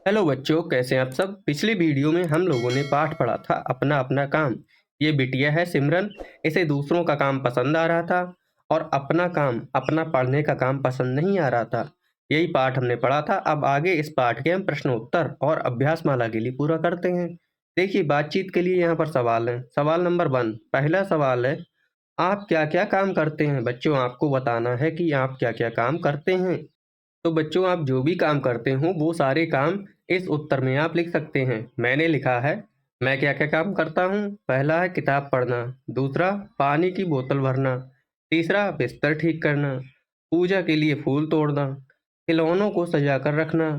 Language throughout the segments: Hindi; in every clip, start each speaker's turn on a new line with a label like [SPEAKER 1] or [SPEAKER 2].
[SPEAKER 1] हेलो बच्चों, कैसे हैं आप सब। पिछली वीडियो में हम लोगों ने पाठ पढ़ा था अपना अपना काम। ये बिटिया है सिमरन, इसे दूसरों का काम पसंद आ रहा था और अपना काम, अपना पढ़ने का काम पसंद नहीं आ रहा था। यही पाठ हमने पढ़ा था। अब आगे इस पाठ के हम प्रश्न उत्तर और अभ्यास माला के लिए पूरा करते हैं। देखिए, बातचीत के लिए यहाँ पर सवाल है। सवाल नंबर 1, पहला सवाल है, आप क्या क्या काम करते हैं। बच्चों, आपको बताना है कि आप क्या क्या काम करते हैं। तो बच्चों, आप जो भी काम करते हो वो सारे काम इस उत्तर में आप लिख सकते हैं। मैंने लिखा है, मैं क्या क्या काम करता हूँ। पहला है किताब पढ़ना, दूसरा पानी की बोतल भरना, तीसरा बिस्तर ठीक करना, पूजा के लिए फूल तोड़ना, खिलौनों को सजा कर रखना,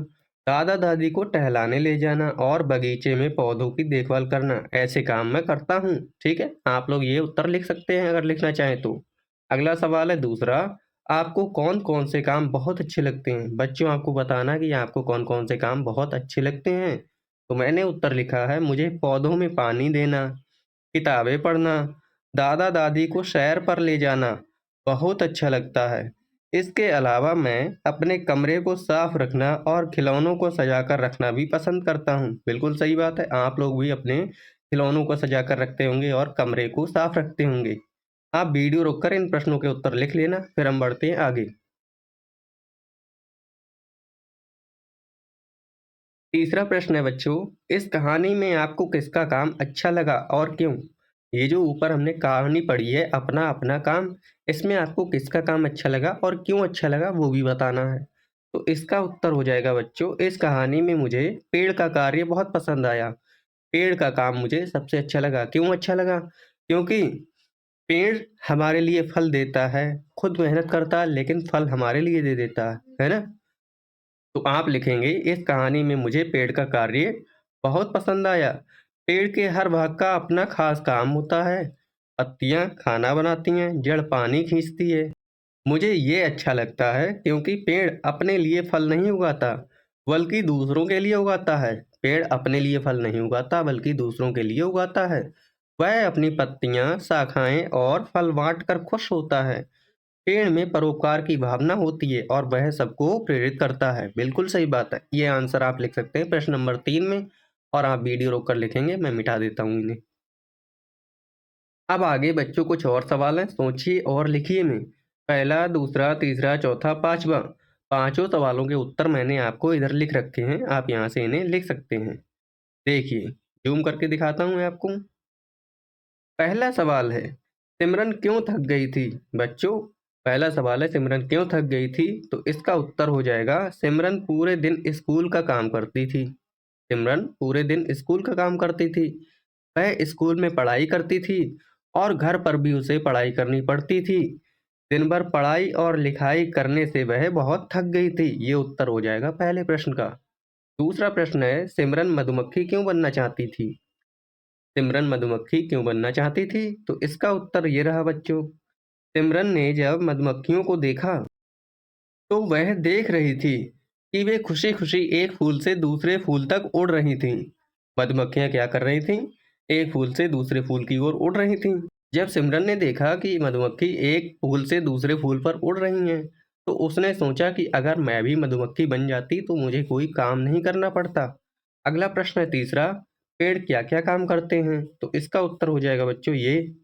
[SPEAKER 1] दादा दादी को टहलाने ले जाना और बगीचे में पौधों की देखभाल करना। ऐसे काम मैं करता हूँ। ठीक है, आप लोग ये उत्तर लिख सकते हैं अगर लिखना चाहें तो। अगला सवाल है दूसरा, आपको कौन-कौन से काम बहुत अच्छे लगते हैं? बच्चों, आपको बताना कि आपको कौन-कौन से काम बहुत अच्छे लगते हैं। तो मैंने उत्तर लिखा है, मुझे पौधों में पानी देना, किताबें पढ़ना, दादा-दादी को सैर पर ले जाना बहुत अच्छा लगता है। इसके अलावा मैं अपने कमरे को साफ रखना और खिलौनों को सजाकर रखना भी पसंद करता हूँ। बिल्कुल सही बात है, आप लोग भी अपने खिलौनों को सजाकर रखते होंगे और कमरे को साफ रखते होंगे। आप वीडियो रोककर इन प्रश्नों के उत्तर लिख लेना, फिर हम बढ़ते हैं आगे। तीसरा प्रश्न है बच्चों, इस कहानी में आपको किसका काम अच्छा लगा और क्यों? ये जो ऊपर हमने कहानी पढ़ी है अपना अपना काम, इसमें आपको किसका काम अच्छा लगा और क्यों अच्छा लगा वो भी बताना है। तो इसका उत्तर हो जाएगा बच्चों, इस कहानी में मुझे पेड़ का कार्य बहुत पसंद आया। पेड़ का काम मुझे सबसे अच्छा लगा। क्यों अच्छा लगा? क्योंकि पेड़ हमारे लिए फल देता है, खुद मेहनत करता है लेकिन फल हमारे लिए दे देता है ना? तो आप लिखेंगे, इस कहानी में मुझे पेड़ का कार्य बहुत पसंद आया। पेड़ के हर भाग का अपना खास काम होता है। पत्तियां खाना बनाती हैं, जड़ पानी खींचती है। मुझे ये अच्छा लगता है क्योंकि पेड़ अपने लिए फल नहीं उगाता बल्कि दूसरों के लिए उगाता है। पेड़ अपने लिए फल नहीं उगाता बल्कि दूसरों के लिए उगाता है। वह अपनी पत्तियां, शाखाएं और फल बांट कर खुश होता है। पेड़ में परोपकार की भावना होती है और वह सबको प्रेरित करता है। बिल्कुल सही बात है। ये आंसर आप लिख सकते हैं प्रश्न नंबर 3 में। और आप वीडियो रोक कर लिखेंगे, मैं मिटा देता हूँ इन्हें। अब आगे बच्चों कुछ और सवाल हैं, सोचिए और लिखिए में। पहला, दूसरा, तीसरा, चौथा, पांचवा, पांचों सवालों के उत्तर मैंने आपको इधर लिख रखे हैं। आप यहाँ से इन्हें लिख सकते हैं। देखिए, जूम करके दिखाता हूँ मैं आपको। पहला सवाल है, सिमरन क्यों थक गई थी। बच्चों, पहला सवाल है, सिमरन क्यों थक गई थी। तो इसका उत्तर हो जाएगा, सिमरन पूरे दिन स्कूल का काम करती थी। सिमरन पूरे दिन स्कूल का काम करती थी। वह स्कूल में पढ़ाई करती थी और घर पर भी उसे पढ़ाई करनी पड़ती थी। दिन भर पढ़ाई और लिखाई करने से वह बहुत थक गई थी। ये उत्तर हो जाएगा पहले प्रश्न का। दूसरा प्रश्न है, सिमरन मधुमक्खी क्यों बनना चाहती थी। सिमरन मधुमक्खी क्यों बनना चाहती थी। तो इसका उत्तर ये रहा बच्चों, सिमरन ने जब मधुमक्खियों को देखा तो वह देख रही थी कि वे खुशी-खुशी एक फूल से दूसरे फूल तक उड़ रही थीं। मधुमक्खियाँ क्या कर रही थीं? एक फूल से दूसरे फूल की ओर उड़ रही थीं। जब सिमरन ने देखा कि मधुमक्खी एक फूल से दूसरे फूल पर उड़ रही हैं, तो उसने सोचा कि अगर मैं भी मधुमक्खी बन जाती तो मुझे कोई काम नहीं करना पड़ता। अगला प्रश्न है तीसरा, पेड़ क्या-क्या काम करते हैं? तो इसका उत्तर हो जाएगा बच्चों ये,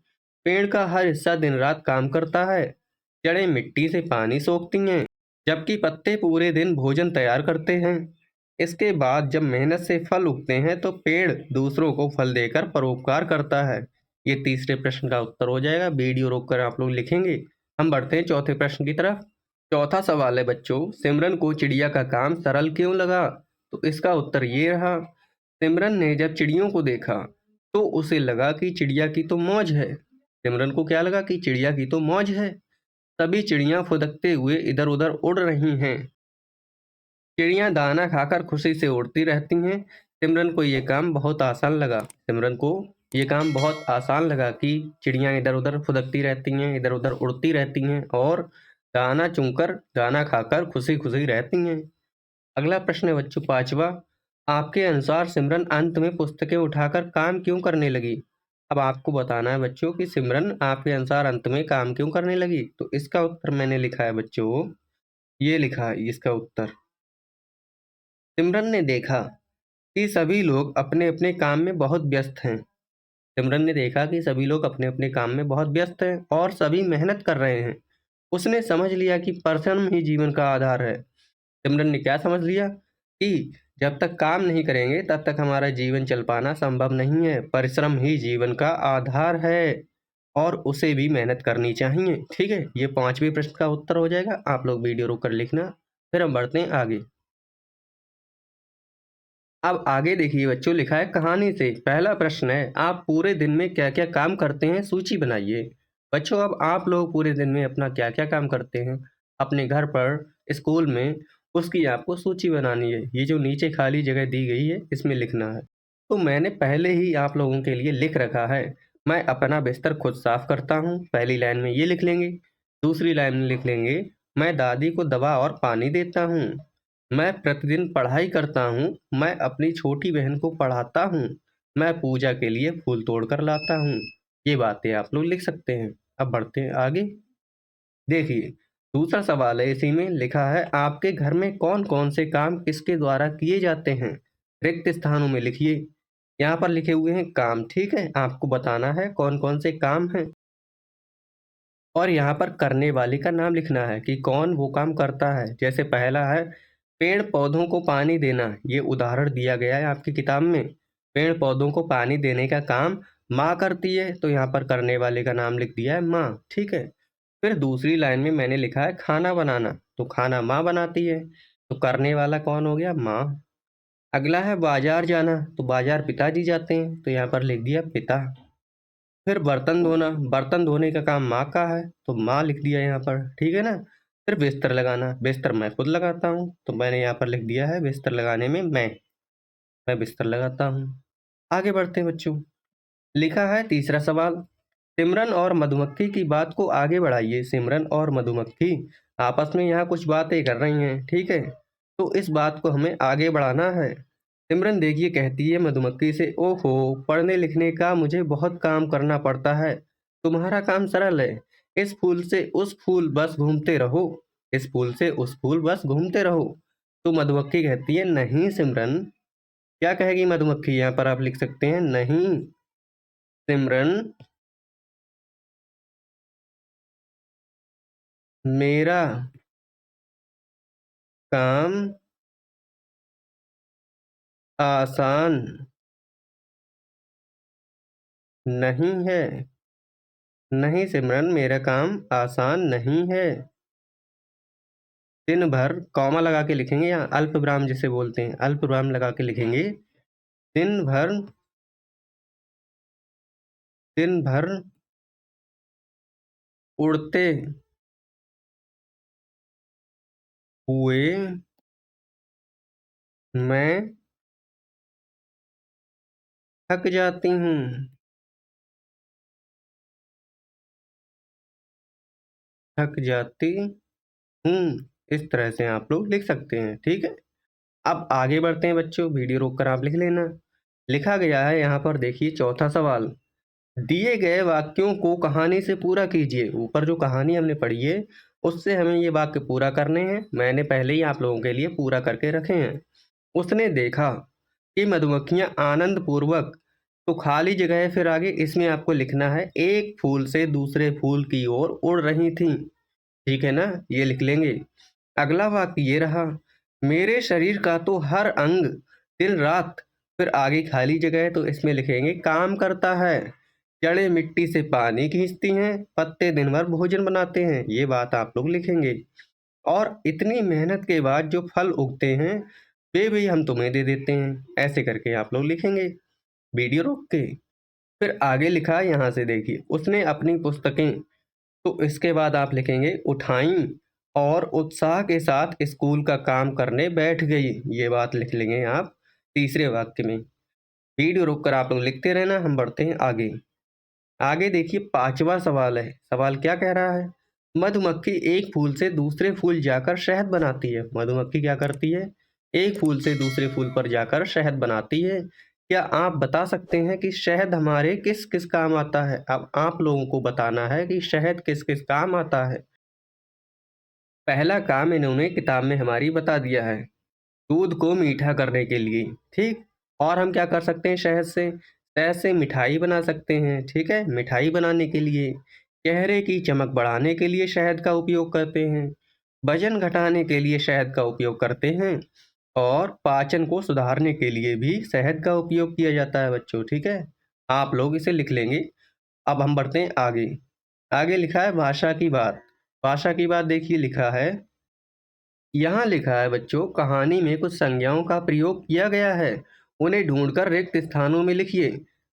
[SPEAKER 1] पेड़ का हर हिस्सा दिन-रात काम करता है। जड़ें मिट्टी से पानी सोखती हैं, जबकि पत्ते पूरे दिन भोजन तैयार करते हैं। इसके बाद जब मेहनत से फल उगते हैं तो पेड़ दूसरों को फल देकर परोपकार करता है। ये तीसरे प्रश्न का उत्तर हो जाएगा। वीडियो रोककर आप लोग लिखेंगे। हम बढ़ते हैं चौथे प्रश्न की तरफ। चौथा सवाल है बच्चों, सिमरन को चिड़िया का काम सरल क्यों लगा। तो इसका उत्तर ये रहा, सिमरन ने जब चिड़ियों को देखा तो उसे लगा कि चिड़िया की तो मौज है। सिमरन को क्या लगा कि चिड़िया की तो मौज है। सभी चिड़ियां फुदकते हुए इधर उधर उड़ रही हैं। चिड़ियां दाना खाकर खुशी से उड़ती रहती हैं। सिमरन को ये काम बहुत आसान लगा। सिमरन को ये काम बहुत आसान लगा कि चिड़ियां इधर उधर फुदकती रहती हैं, इधर उधर उड़ती रहती हैं और दाना चुनकर, दाना खाकर खुशी खुशी रहती हैं। अगला प्रश्न है बच्चों पांचवा, आपके अनुसार सिमरन अंत में पुस्तकें उठाकर काम क्यों करने लगी। अब आपको बताना है बच्चों कि सिमरन आपके अनुसार अंत में काम क्यों करने लगी। तो इसका उत्तर मैंने लिखा है बच्चों, ये लिखा है इसका उत्तर। सिमरन ने देखा कि सभी लोग अपने अपने काम में बहुत व्यस्त हैं। सिमरन ने देखा कि सभी लोग अपने अपने काम में बहुत व्यस्त हैं और सभी मेहनत कर रहे हैं। उसने समझ लिया कि परिश्रम ही जीवन का आधार है। सिमरन ने क्या समझ लिया कि जब तक काम नहीं करेंगे तब तक हमारा जीवन चल पाना संभव नहीं है। परिश्रम ही जीवन का आधार है और उसे भी मेहनत करनी चाहिए। ठीक है, ये 5वें प्रश्न का उत्तर हो जाएगा। आप लोग वीडियो रोक कर लिखना। फिर हम बढ़ते हैं आगे। अब आगे देखिए बच्चों, लिखा है कहानी से। पहला प्रश्न है, आप पूरे दिन में क्या क्या काम करते हैं, सूची बनाइए। बच्चों, अब आप लोग पूरे दिन में अपना क्या क्या काम करते हैं अपने घर पर, स्कूल में, उसकी आपको सूची बनानी है। ये जो नीचे खाली जगह दी गई है इसमें लिखना है। तो मैंने पहले ही आप लोगों के लिए लिख रखा है। मैं अपना बिस्तर खुद साफ करता हूँ, पहली लाइन में ये लिख लेंगे। दूसरी लाइन में लिख लेंगे, मैं दादी को दवा और पानी देता हूँ। मैं प्रतिदिन पढ़ाई करता हूँ। मैं अपनी छोटी बहन को पढ़ाता हूँ। मैं पूजा के लिए फूल तोड़ कर लाता हूँ। ये बातें आप लोग लिख सकते हैं। अब बढ़ते हैं आगे। देखिए, दूसरा सवाल है, इसी में लिखा है, आपके घर में कौन कौन से काम किसके द्वारा किए जाते हैं? रिक्त स्थानों में लिखिए। यहाँ पर लिखे हुए हैं काम, ठीक है? आपको बताना है कौन कौन से काम हैं और यहाँ पर करने वाले का नाम लिखना है कि कौन वो काम करता है। जैसे पहला है पेड़ पौधों को पानी देना। ये उदाहरण दिया गया है आपकी किताब में। पेड़ पौधों को पानी देने का काम माँ करती है, तो यहाँ पर करने वाले का नाम लिख दिया है माँ, ठीक है। फिर दूसरी लाइन में मैंने लिखा है खाना बनाना, तो खाना माँ बनाती है, तो करने वाला कौन हो गया? माँ। अगला है बाजार जाना, तो बाजार पिताजी जाते हैं, तो यहाँ पर लिख दिया पिता। फिर बर्तन धोना, बर्तन धोने का काम माँ का है, तो माँ लिख दिया यहाँ पर, ठीक है ना। फिर बिस्तर लगाना, बिस्तर मैं खुद लगाता हूँ, तो मैंने यहाँ पर लिख दिया है बिस्तर लगाने में मैं बिस्तर लगाता हूँ। आगे बढ़ते हैं बच्चों। लिखा है तीसरा सवाल, सिमरन और मधुमक्खी की बात को आगे बढ़ाइए। सिमरन और मधुमक्खी आपस में यहाँ कुछ बातें कर रही हैं, ठीक है, तो इस बात को हमें आगे बढ़ाना है। सिमरन देखिए कहती है मधुमक्खी से, ओहो, पढ़ने लिखने का मुझे बहुत काम करना पड़ता है। तुम्हारा काम सरल है, इस फूल से उस फूल बस घूमते रहो, इस फूल से उस फूल बस घूमते रहो। तो मधुमक्खी कहती है, नहीं सिमरन। क्या कहेगी मधुमक्खी? यहाँ पर आप लिख सकते हैं, नहीं सिमरन, मेरा काम आसान नहीं है। नहीं सिमरन, मेरा काम आसान नहीं है। दिन भर कॉमा लगा के लिखेंगे, यहाँ अल्प विराम जिसे बोलते हैं, अल्प विराम लगा के लिखेंगे। दिन भर, दिन भर उड़ते हुए मैं थक जाती हूँ। थक जाती हूँ। इस तरह से आप लोग लिख सकते हैं, ठीक है। अब आगे बढ़ते हैं बच्चों, वीडियो रोककर आप लिख लेना। लिखा गया है यहाँ पर, देखिए चौथा सवाल, दिए गए वाक्यों को कहानी से पूरा कीजिए। ऊपर जो कहानी हमने पढ़ी है उससे हमें ये वाक्य पूरा करने हैं। मैंने पहले ही आप लोगों के लिए पूरा करके रखे हैं। उसने देखा कि मधुमक्खियां आनंद पूर्वक, तो खाली जगह है, फिर आगे इसमें आपको लिखना है एक फूल से दूसरे फूल की ओर उड़ रही थी, ठीक है ना, ये लिख लेंगे। अगला वाक्य ये रहा, मेरे शरीर का तो हर अंग दिन रात, फिर आगे खाली जगह है तो इसमें लिखेंगे काम करता है। जड़ें मिट्टी से पानी खींचती हैं, पत्ते दिन भर भोजन बनाते हैं, ये बात आप लोग लिखेंगे। और इतनी मेहनत के बाद जो फल उगते हैं वे भी हम तुम्हें दे देते हैं, ऐसे करके आप लोग लिखेंगे वीडियो रोक के। फिर आगे लिखा है, यहाँ से देखिए, उसने अपनी पुस्तकें, तो इसके बाद आप लिखेंगे उठाई और उत्साह के साथ स्कूल का काम करने बैठ गई, ये बात लिख लेंगे आप तीसरे वाक्य में। वीडियो रोक कर आप लोग लिखते रहना, हम बढ़ते हैं आगे। आगे देखिए पांचवा सवाल है। सवाल क्या कह रहा है, मधुमक्खी एक फूल से दूसरे फूल जाकर शहद बनाती है। मधुमक्खी क्या करती है? एक फूल से दूसरे फूल पर जाकर शहद बनाती है। क्या आप बता सकते हैं कि शहद हमारे किस किस काम आता है? अब आप लोगों को बताना है कि शहद किस किस काम आता है। पहला काम इन्होंने किताब में हमारी बता दिया है। दूध को मीठा करने के लिए, ठीक? और हम क्या कर सकते हैं शहद से? शहद से मिठाई बना सकते हैं, ठीक है? मिठाई बनाने के लिए, चेहरे की चमक बढ़ाने के लिए शहद का उपयोग करते हैं, वज़न घटाने के लिए शहद का उपयोग करते हैं और पाचन को सुधारने के लिए भी शहद का उपयोग किया जाता है बच्चों, ठीक है? आप लोग इसे लिख लेंगे। अब हम बढ़ते हैं आगे। आगे लिखा है भाषा की बात। भाषा की बात देखिए लिखा है, यहाँ लिखा है बच्चों, कहानी में कुछ संज्ञाओं का प्रयोग किया गया है, उन्हें ढूंढकर रिक्त स्थानों में लिखिए।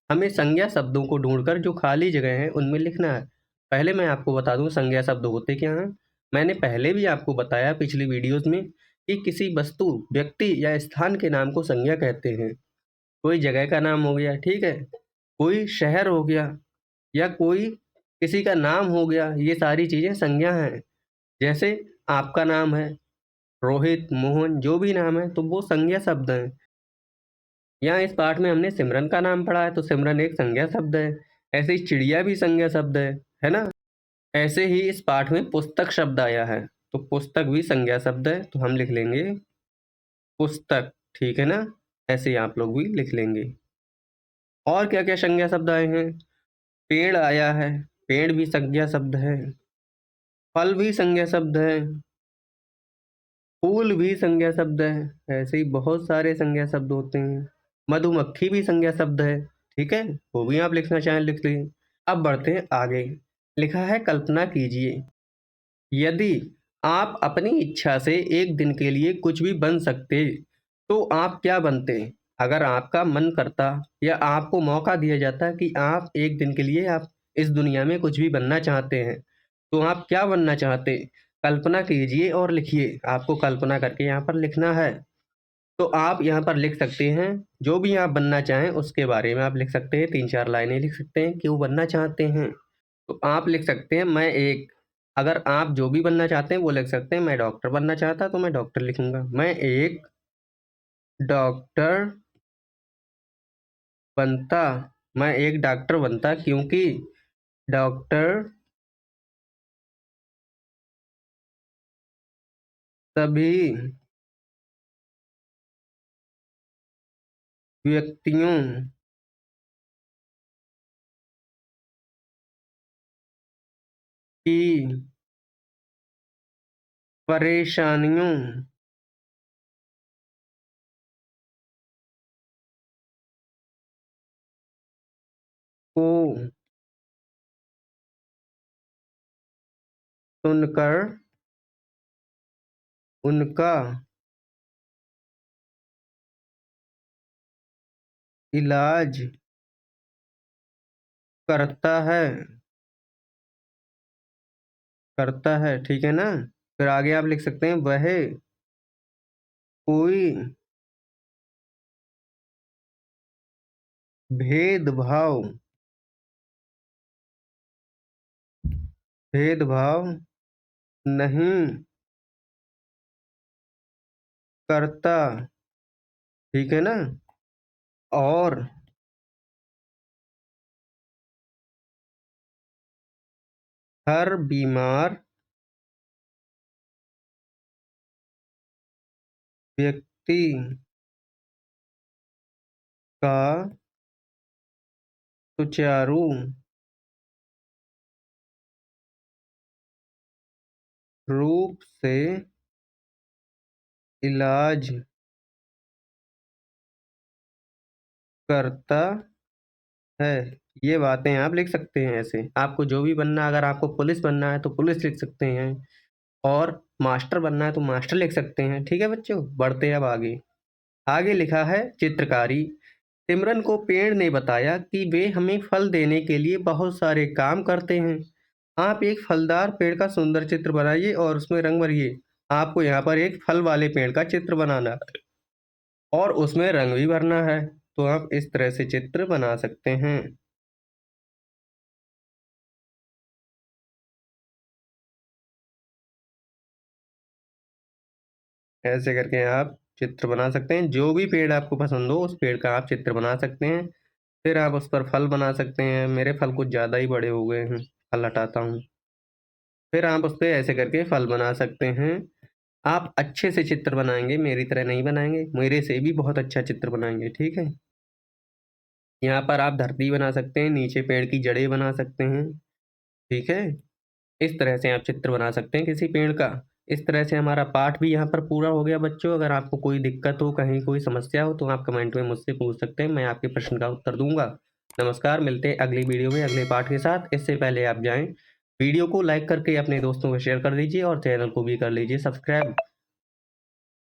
[SPEAKER 1] हमें संज्ञा शब्दों को ढूंढकर जो खाली जगह है उनमें लिखना है। पहले मैं आपको बता दूं संज्ञा शब्द होते क्या हैं। मैंने पहले भी आपको बताया पिछली वीडियोस में कि किसी वस्तु, व्यक्ति या स्थान के नाम को संज्ञा कहते हैं। कोई जगह का नाम हो गया, ठीक है, कोई शहर हो गया या कोई किसी का नाम हो गया, ये सारी चीज़ें संज्ञा हैं। जैसे आपका नाम है रोहित, मोहन, जो भी नाम है तो वो संज्ञा शब्द हैं। यहाँ इस पाठ में हमने सिमरन का नाम पढ़ा है तो सिमरन एक संज्ञा शब्द है। ऐसे ही चिड़िया भी संज्ञा शब्द है ना? ऐसे ही इस पाठ में पुस्तक शब्द आया है तो पुस्तक भी संज्ञा शब्द है तो हम लिख लेंगे पुस्तक, ठीक है ना? ऐसे ही आप लोग भी लिख लेंगे। और क्या क्या संज्ञा शब्द आए हैं? पेड़ आया है, पेड़ भी संज्ञा शब्द है। फल भी संज्ञा शब्द है। फूल भी संज्ञा शब्द है। ऐसे ही बहुत सारे संज्ञा शब्द होते हैं। मधुमक्खी भी संज्ञा शब्द है, ठीक है, वो भी आप लिखना चाहें लिख लीजिए। अब बढ़ते हैं आगे। लिखा है कल्पना कीजिए, यदि आप अपनी इच्छा से एक दिन के लिए कुछ भी बन सकते तो आप क्या बनते? अगर आपका मन करता या आपको मौका दिया जाता कि आप एक दिन के लिए आप इस दुनिया में कुछ भी बनना चाहते हैं तो आप क्या बनना चाहते? कल्पना कीजिए और लिखिए। आपको कल्पना करके यहाँ पर लिखना है। तो आप यहाँ पर लिख सकते हैं जो भी आप बनना चाहें उसके बारे में आप लिख सकते हैं, 3-4 लाइनें लिख सकते हैं, क्यों बनना चाहते हैं। तो आप लिख सकते हैं मैं एक, अगर आप जो भी बनना चाहते हैं वो लिख सकते हैं। मैं डॉक्टर बनना चाहता तो मैं डॉक्टर लिखूँगा। मैं एक डॉक्टर बनता, मैं एक डॉक्टर बनता क्योंकि डॉक्टर सभी व्यक्तियों की परेशानियों को सुनकर उनका इलाज करता है, करता है, ठीक है ना? फिर आगे आप लिख सकते हैं वह कोई भेदभाव भेदभाव नहीं करता, ठीक है ना? और हर बीमार व्यक्ति का सुचारू रूप से इलाज करता है। ये बातें आप लिख सकते हैं। ऐसे आपको जो भी बनना, अगर आपको पुलिस बनना है तो पुलिस लिख सकते हैं और मास्टर बनना है तो मास्टर लिख सकते हैं, ठीक है बच्चों? बढ़ते हैं अब आगे। आगे लिखा है चित्रकारी। सिमरन को पेड़ ने बताया कि वे हमें फल देने के लिए बहुत सारे काम करते हैं। आप एक फलदार पेड़ का सुंदर चित्र बनाइए और उसमें रंग भरिए। आपको यहाँ पर एक फल वाले पेड़ का चित्र बनाना है और उसमें रंग भी भरना है। तो आप इस तरह से चित्र बना सकते हैं। ऐसे करके आप चित्र बना सकते हैं। जो भी पेड़ आपको पसंद हो उस पेड़ का आप चित्र बना सकते हैं। फिर आप उस पर फल बना सकते हैं। मेरे फल कुछ ज़्यादा ही बड़े हो गए हैं, फल हटाता हूँ। फिर आप उस पे ऐसे करके फल बना सकते हैं। आप अच्छे से चित्र बनाएँगे, मेरी तरह नहीं बनाएँगे, मेरे से भी बहुत अच्छा चित्र बनाएँगे, ठीक है? यहाँ पर आप धरती बना सकते हैं, नीचे पेड़ की जड़ें बना सकते हैं, ठीक है? इस तरह से आप चित्र बना सकते हैं किसी पेड़ का। इस तरह से हमारा पाठ भी यहाँ पर पूरा हो गया बच्चों। अगर आपको कोई दिक्कत हो, कहीं कोई समस्या हो, तो आप कमेंट में मुझसे पूछ सकते हैं, मैं आपके प्रश्न का उत्तर दूँगा। नमस्कार, मिलते हैं अगली वीडियो में अगले पाठ के साथ। इससे पहले आप जाएँ, वीडियो को लाइक करके अपने दोस्तों को शेयर कर दीजिए और चैनल को भी कर लीजिए सब्सक्राइब।